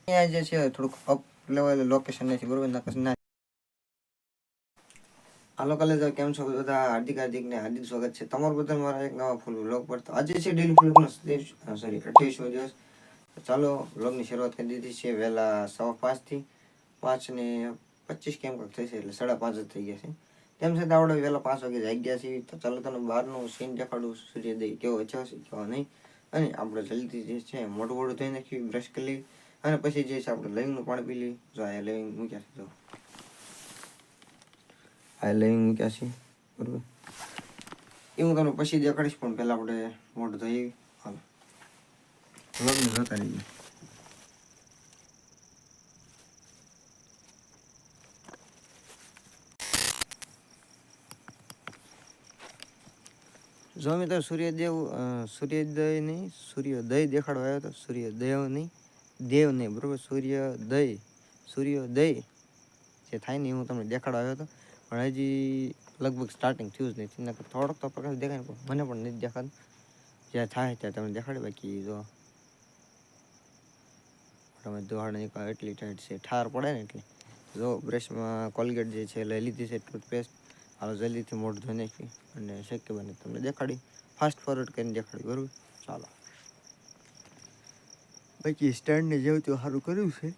અહીંયા જે છે થોડુંક અપ લેવલ લોકેશન નથી બરોબર ના. હાલો કલેજો કેમ છો બધા હાર્દિક ને હાર્દિક સ્વાગત છે તમારું બધા મારા એક નવા ફૂલ વ્લોગ પર. તો આજે છે ડેલી વ્લોગનો 28મી દિવસ. ચાલો વ્લોગની શરૂઆત કરી દીધી છે વહેલા 5:15 થી 5:25 કેમ કંઈક થશે એટલે 5:30 જ થઈ ગયા છે. તેમ છતાં આપણે વહેલા 5 વાગે જાગી ગયા છીએ. તો ચાલો તમને બહારનું સીન દેખાડું સૂર્યોદય કેવો છે કેવો નહીં. અને આપણે જલ્દી જે છે મોઢું મોઢું ધોઈ નાખી બ્રશ કરી લઈ અને પછી જે છે આપણે લવિંગનું પાણી પી લઈ. જો આ લવિંગ મૂક્યા છે જો આ લવિંગ મૂક્યા છે બરોબર. એ હું તમને પછી દેખાડીશ પણ પહેલાં આપણે મોઢું ધોઈ હાલો વ્લોગને જોતા રહીએ. જો મિત્રો સૂર્યોદય નહીં સૂર્યોદય દેખાડવા આવ્યો હતો. સૂર્યોદય નહીં દેવ નહીં બરાબર. સૂર્યોદય જે થાય ને એ હું તમને દેખાડવા આવ્યો હતો પણ હજી લગભગ સ્ટાર્ટિંગ થયું જ નથી. થોડોક તો પ્રકાશ દેખાય ને પણ મને પણ નથી દેખાતું. જ્યાં થાય ત્યાં તમને દેખાડે. બાકી જો તમે દોહાડ નીકળો એટલી ટાઈટ છે ઠાર પડે ને એટલે. જો બ્રશમાં કોલગેટ જે છે લઈ લીધી છે ટૂથપેસ્ટ. હાલો જલ્દીથી મોઢું ધોઈ નાખી અને શક્ય બને તમને દેખાડી ફાસ્ટ ફોરવર્ડ કરીને દેખાડી બરાબર. ચાલો બાકી સ્ટેન્ડને જેવું તેવું સારું કર્યું છે.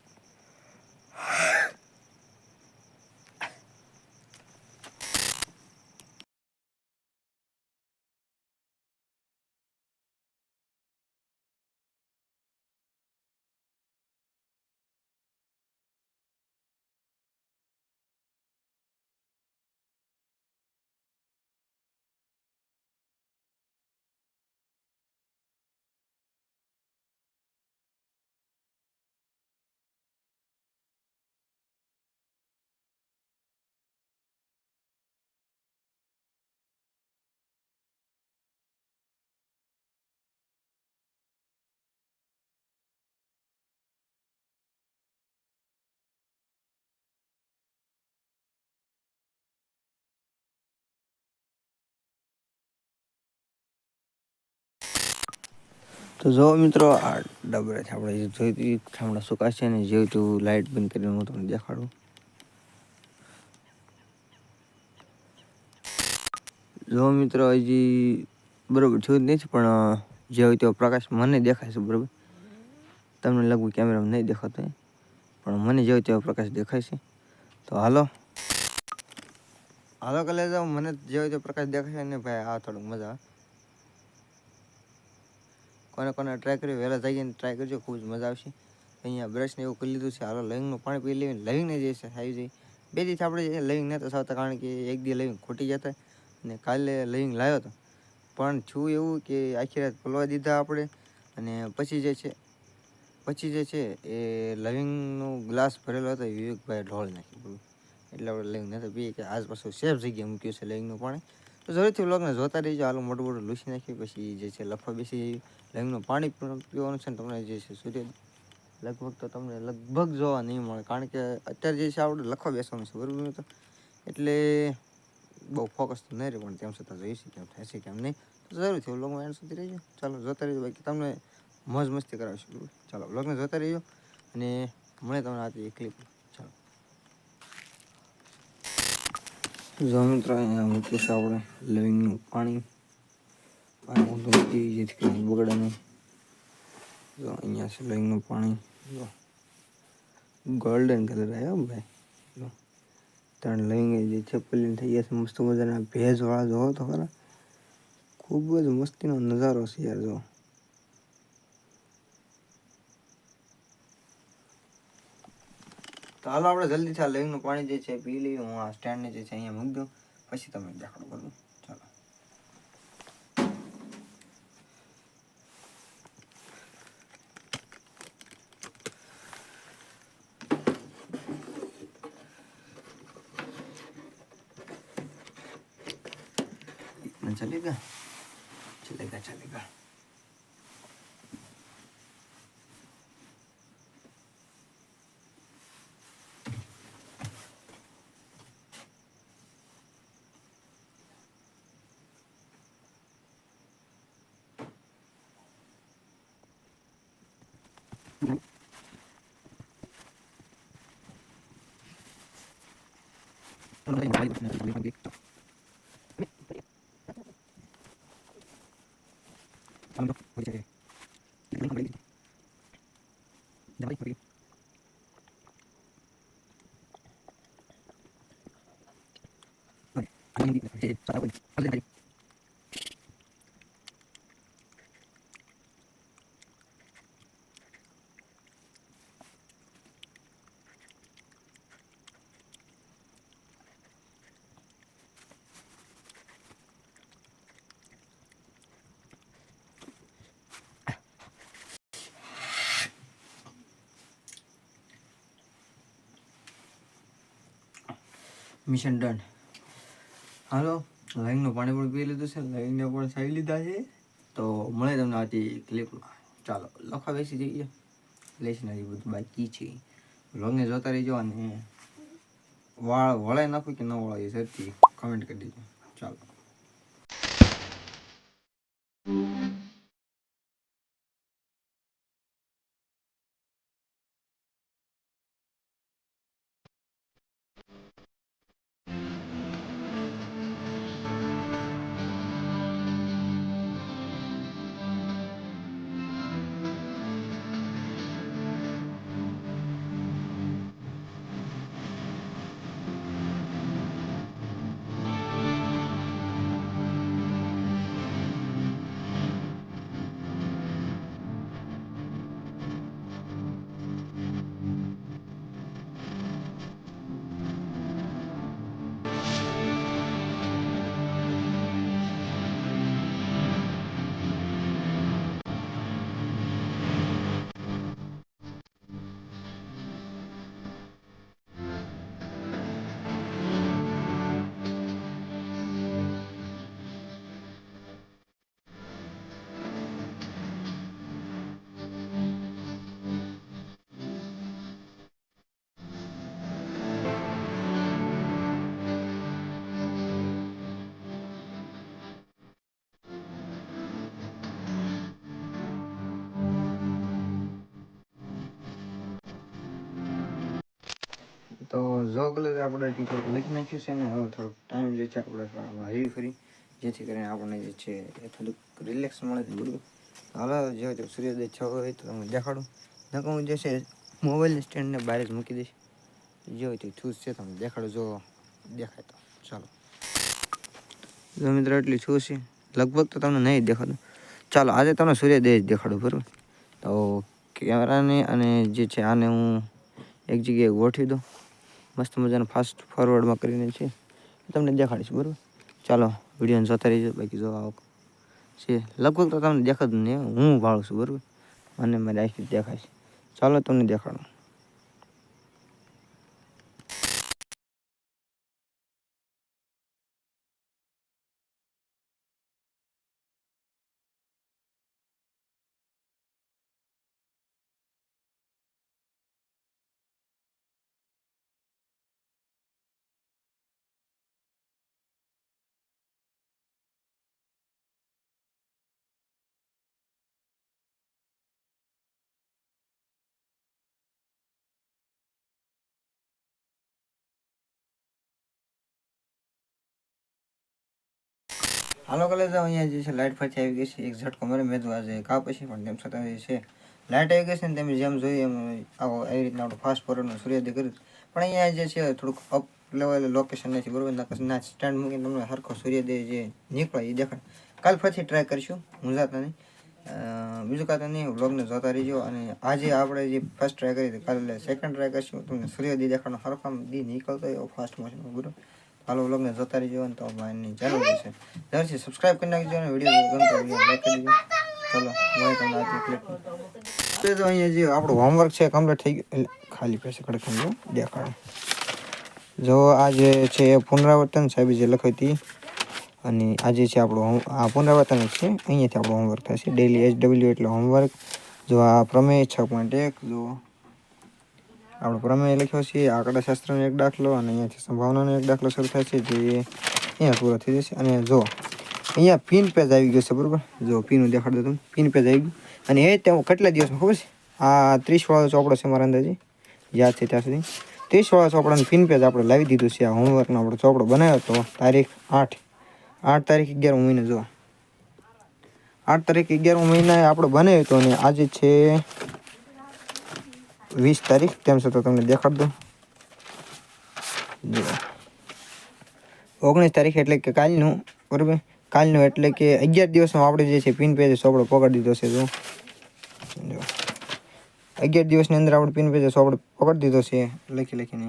તો જો મિત્રો આ ડબરેથી આપણે જે જોઈતી ઠામડા સુકાશે ને જેવું તેવું લાઇટ બંધ કરીને હું તમને દેખાડું. જો મિત્રો હજી બરાબર થયું જ નથી પણ જે હોય તેવો પ્રકાશ મને દેખાય છે બરાબર. તમને લગભગ કેમેરામાં નહીં દેખાતો પણ મને જે હોય તેવો પ્રકાશ દેખાય છે. તો હાલો કલે જાઓ મને જે હોય તેવો પ્રકાશ દેખાય ને ભાઈ આ થોડુંક મજા કોને ટ્રાય કરી વહેલા જઈને ટ્રાય કરજો ખૂબ જ મજા આવશે. અહીંયા બ્રશને એવું કરી લીધું છે. હાલો લવિંગનું પાણી પી લેવીને લવિંગને જે છે આવી જાય. બે દિવસ આપણે લવિંગ નહોતા સાવતા કારણ કે એક દી લવિંગ ખોટી જતા અને કાલે લવિંગ લાવ્યો હતો પણ છું એવું કે આખી રાત પલવા દીધા આપણે. અને પછી જે છે એ લવિંગનું ગ્લાસ ભરેલો હતો વિવેકભાઈ ઢોળ નાખ્યું એટલે આપણે લવિંગ નહોતા પીએ કે આજ પાછું સેફ જગ્યાએ મૂક્યું છે લવિંગનું પાણી. તો જરૂરથી વ્લોગને જોતા રહીજો. હાલો મોટું મોટું લૂસી નાખી પછી જે છે લફવા બેસી લવિંગનું પાણી પીવાનું છે ને તમને જે છે સૂર્ય લગભગ તો તમને લગભગ જોવા નહીં મળે કારણ કે અત્યારે જે છે આપણે લખવા બેસવાનું છે બરાબર. તો એટલે બહુ ફોકસ તો નહીં રહે પણ તેમ છતાં જોઈશું કેમ થશે કેમ નહીં. તો જરૂરથી વ્લોગમાં એન્ડ સુધી રહીજો. ચાલો જોતા રહીજો બાકી તમને મોજ મસ્તી કરાવશું બરાબર. ચાલો વ્લોગને જોતા રહીજો અને મળે તમને આથી ક્લિપ. ચાલો જો મિત્રો અહીંયા મૂક્યું છે આપણે લવિંગનું પાણી ઊંધું મૂકી જેથી કરીને બગડે નહીં. જો અહીંયા છે લવિંગનું પાણી. જો ગોલ્ડન કલર આવ્યો ભાઈ. જો ત્રણ લવિંગ જે છે પલીને થઈ ગયા છે મસ્ત મજાના ભેજવાળા. જોવો તો ખરા ખૂબ જ મસ્તીનો નજારો છે યાર. જો તો હાલો આપણે જલ્દીથી આ લવિંગનું પાણી જે છે પી લઈએ. હું આ સ્ટેન્ડને જે છે અહીંયા મૂકી દઉં પછી તમે દેખાડો બરાબર. ચાલો चलेगा चलेगा चलेगा. Mission done. હાલો, લાઈનનું પાણી પણ પી લીધું છે, લાઈને પણ સાવી લીધા છે. તો મળે તમને આથી ક્લિપમાં. ચાલો લખવા બેસી જઈએ. લેશન હજી બધું બાકી છે. વ્લોગને જોતા રહીજો અને વાળ વળાઈ નાખું કે ન વળાય સરથી કમેન્ટ કરી દેજો. ચાલો. તો જો કલર આપણે ટીચર લખી નાખ્યું છે ને હવે થોડોક ટાઈમ જે છે આપણે હરી ફરી જેથી કરીને આપણને જે છે એ થોડુંક રિલેક્સ મળે છે. બરાબર. હાલો જો સૂર્યોદય થયો હોય તો તમને દેખાડું. નકર હું જે છે મોબાઈલની સ્ટેન્ડને બહાર જ મૂકી દઈશ. જો તે છૂસ છે તમને દેખાડું. જો દેખાય તો ચાલો. જો મિત્રો એટલી છૂસ છે લગભગ તો તમને નહીં દેખાડું. ચાલો આજે તમને સૂર્યોદય જ દેખાડું. બરાબર. તો કેમેરાને અને જે છે આને હું એક જગ્યાએ ગોઠવી દઉં. મસ્ત મજાનું ફાસ્ટ ફોરવર્ડમાં કરીને છે તમને દેખાડીશ. બરાબર. ચાલો વિડીયોને જોતા રહીજો. બાકી જો આવો છે લગભગ તો તમને દેખાતું નહીં. હું ભાળું છું. બરાબર. અને મારી આખી દેખાય છે. ચાલો તમને દેખાડું. હાલો કલે જાઓ. અહીંયા જે છે લાઇટ ફરતી આવી ગઈ છે. એક ઝટકો મારે મેં તો આજે કા પછી પણ તેમ છતાં જે છે લાઇટ આવી ગઈ છે ને તમે જેમ જોઈએ એમ આવો એવી રીતના આપણે ફાસ્ટ ફોરવર્ડનો સૂર્યોદય કર્યું. પણ અહીંયા જે છે થોડુંક અપ લેવલ લોકેશન નથી. બરાબર. ના સ્ટેન્ડ મૂકીને તમને સરખો સૂર્યોદય જે નીકળે એ દેખાય. કાલ ફરીથી ટ્રાય કરીશું. હું જાતા નહીં. બીજું કાંઈ નહીં. વ્લોગને જોતા રહીજો. અને આજે આપણે જે ફર્સ્ટ ટ્રાય કરી હતી કાલે સેકન્ડ ટ્રાય કરીશું. તમને સૂર્યોદય દેખાડનો સરખો દી નીકળતો હોય એવો ફાસ્ટ મોશનમાં. બરાબર. હાલો વ્લોગને જોતા રહીજો. અને તો મારી ચેનલ છે જરૂરથી સબસ્ક્રાઈબ કરી નાખજો અને વિડીયો ગમતો વિડીયો લાઈક કરી દેજો. ચલો મળે તમને આજની ક્લિપ. તો અહીંયા જે આપણું હોમવર્ક છે કમ્પ્લીટ થઈ ગયું. ખાલી પૈસે ખડખડ દેખાડે. જો આ જે છે એ પુનરાવર્તન સાહેબ જે લખાઈ હતી અને આજે છે આપણું આ પુનરાવર્તન જ છે. અહીંયાથી આપણું હોમવર્ક થશે ડેલી. HW એટલે હોમવર્ક. જો આ પ્રમેય 6.1 જો આપણો પ્રમેય લખ્યો છે. આંકડાશાસ્ત્રનો એક દાખલો અને અહીંયાથી સંભાવનાનો એક દાખલો શરૂ થાય છે જે અહીંયા પૂરો થઈ જશે. અને જો અહીંયા પિન પેજ આવી ગયો છે. બરાબર. જો પિન દેખાડ દો તમે. પિન પેજ આવી ગયું. અને એ તે કેટલા દિવસમાં ખબર છે? આ 30 વાળો ચોપડો છે મારા અંદાજે યાદ છે ત્યાં સુધી. 30 વાળા ચોપડાનું પિન પેજ આપણે લાવી દીધું છે. આ હોમવર્કનો આપણે ચોપડો બનાવ્યો હતો તારીખ 8 તારીખ 11મો મહિનો. જો 8 તારીખ 11મો મહિના આપણે બનાવ્યો હતો અને આજે છે 20 તારીખ. તેમ છતાં તમને દેખાડ દો. 19 તારીખ એટલે કે કાલનું, બરાબર. કાલનું એટલે કે 11 દિવસમાં આપણે જે છે પિન પેજ ચોપડો પકડી દીધો છે. જો 11 દિવસની અંદર આપણે પિન પેજ ચોપડો પકડી દીધો છે લખીને.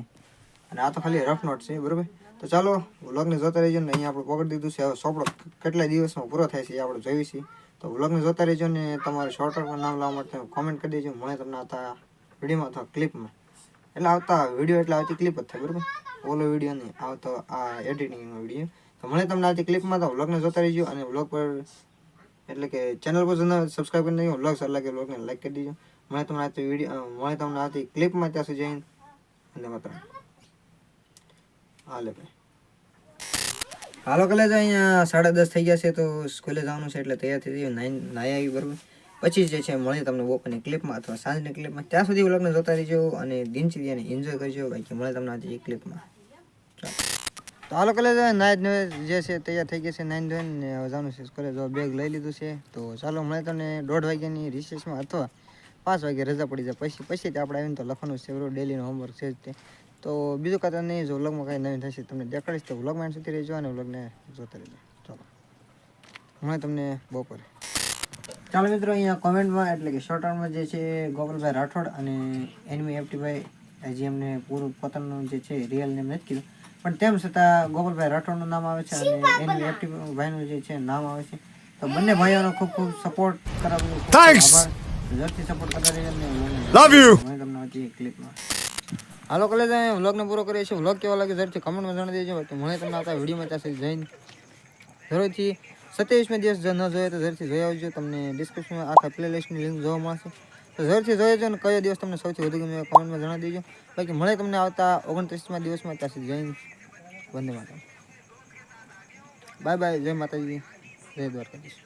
અને આ તો ખાલી રફ નોટ છે, બરાબર. તો ચાલો વ્લોગને જોતા રહેજો ને. અહીંયા આપણે પકડી દીધું છે. હવે ચોપડો કેટલા દિવસમાં પૂરો થાય છે એ આપણે જોઈએ છીએ. તો વ્લોગને જોતા રહેજો ને. તમારે શોર્ટકટમાં નામ લાવવા માટે કોમેન્ટ કરી દેજો. મને તમને આવતા વિડીયોમાં અથવા ક્લિપમાં એટલે આવતા વિડીયો એટલે આવતી ક્લિપ જ થાય, બરાબર. ઓલો વિડીયો નહીં આવતો, આ એડિટિંગનો વિડીયો. તો મને તમને આવતી ક્લિપમાં તો વ્લોગને જોતા રહેજો. અને વ્લોગ પર એટલે કે ચેનલ પર સબસ્ક્રાઈબ કરી દેજો. વ્લોગ સારા લાગે વ્લોગને લાઈક કરી દેજો. મને તમને આવતી વિડીયો તમને આવતી ક્લિપમાં ત્યાં સુધી જઈને અને માત્ર હાલે ભાઈ. હાલો કલે તો અહીંયા 10:30 થઈ ગયા છે. તો સ્કૂલે જવાનું છે એટલે તૈયાર થઈ જઈએ. નાઈ આવી, બરાબર. પછી જે છે મળીએ તમને બપોરની ક્લિપમાં અથવા સાંજની ક્લિપમાં. ત્યાં સુધી વ્લોગને જોતા રહેજો અને દિનચર્યાને એન્જોય કરજો. બાકી મળે તમને આજે એક ક્લિપમાં. ચાલો તો હાલો કલે નાઈ જે છે તૈયાર થઈ ગયા છે. નાઈ ધોઈને હવે જવાનું છે સ્કૂલે. જો બેગ લઈ લીધું છે. તો ચાલો મળે તમને 1:30 વાગ્યાની રિસેસમાં અથવા 5 વાગે રજા પડી જાય પછી આપણે આવીને તો લખવાનું છે, બરાબર. ડેલીનો હોમવર્ક છે જ તે. તો બીજું કાંઈ નહીં. જો વ્લોગમાં કાંઈ નવીન થશે તમને દેખાડીશ. તો વ્લોગમાં સુધી રહેજો અને વ્લોગને જોતા રહેજો. ચાલો મળે તમને બપોરે. ચાલો મિત્રો, અહીંયા કોમેન્ટમાં એટલે કે શોર્ટ આઉટમાં જે છે ગોપાલભાઈ રાઠોડ અને એનિમી એફટીભાઈ હજી એમને પૂરું પોતાનું જે છે રિયલ નેમ નથી કીધું, પણ તેમ છતાં ગોપાલભાઈ રાઠોડનું નામ આવે છે અને એનિમી એફટીભાઈનું જે છે નામ આવે છે. તો બંને ભાઈઓનો ખૂબ ખૂબ સપોર્ટ કરાવવાનો આભાર. જરૂરથી સપોર્ટ કરતા રહેજો ને લવ યુ. હું તમને હતી ક્લિપમાં. હાલો કલે વ્લોગને પૂરો કરીએ છીએ. વ્લોગ કેવો લાગે જરૂરથી કમેન્ટમાં જણાવી દેજો. બાકી મને તમને આવતા વિડીયોમાં ત્યાં સુધી જઈને જરૂરથી 27મે દિવસ જો ન જોઈએ તો જરૂરથી જોઈ આવજો. તમને ડિસ્ક્રિપ્શનમાં આખા પ્લેલિસ્ટની લિંક જોવા મળશે. તો જરૂરથી જોઈ આવજો અને કયો દિવસ તમને સૌથી વધુ ગમે કમેન્ટમાં જણાવી દેજો. બાકી મળે તમને આવતા 29મા દિવસમાં ત્યાં સુધી જઈને વંદે માતરમ. Bye bye. જય માતાજી, જય દ્વારકાધીશ.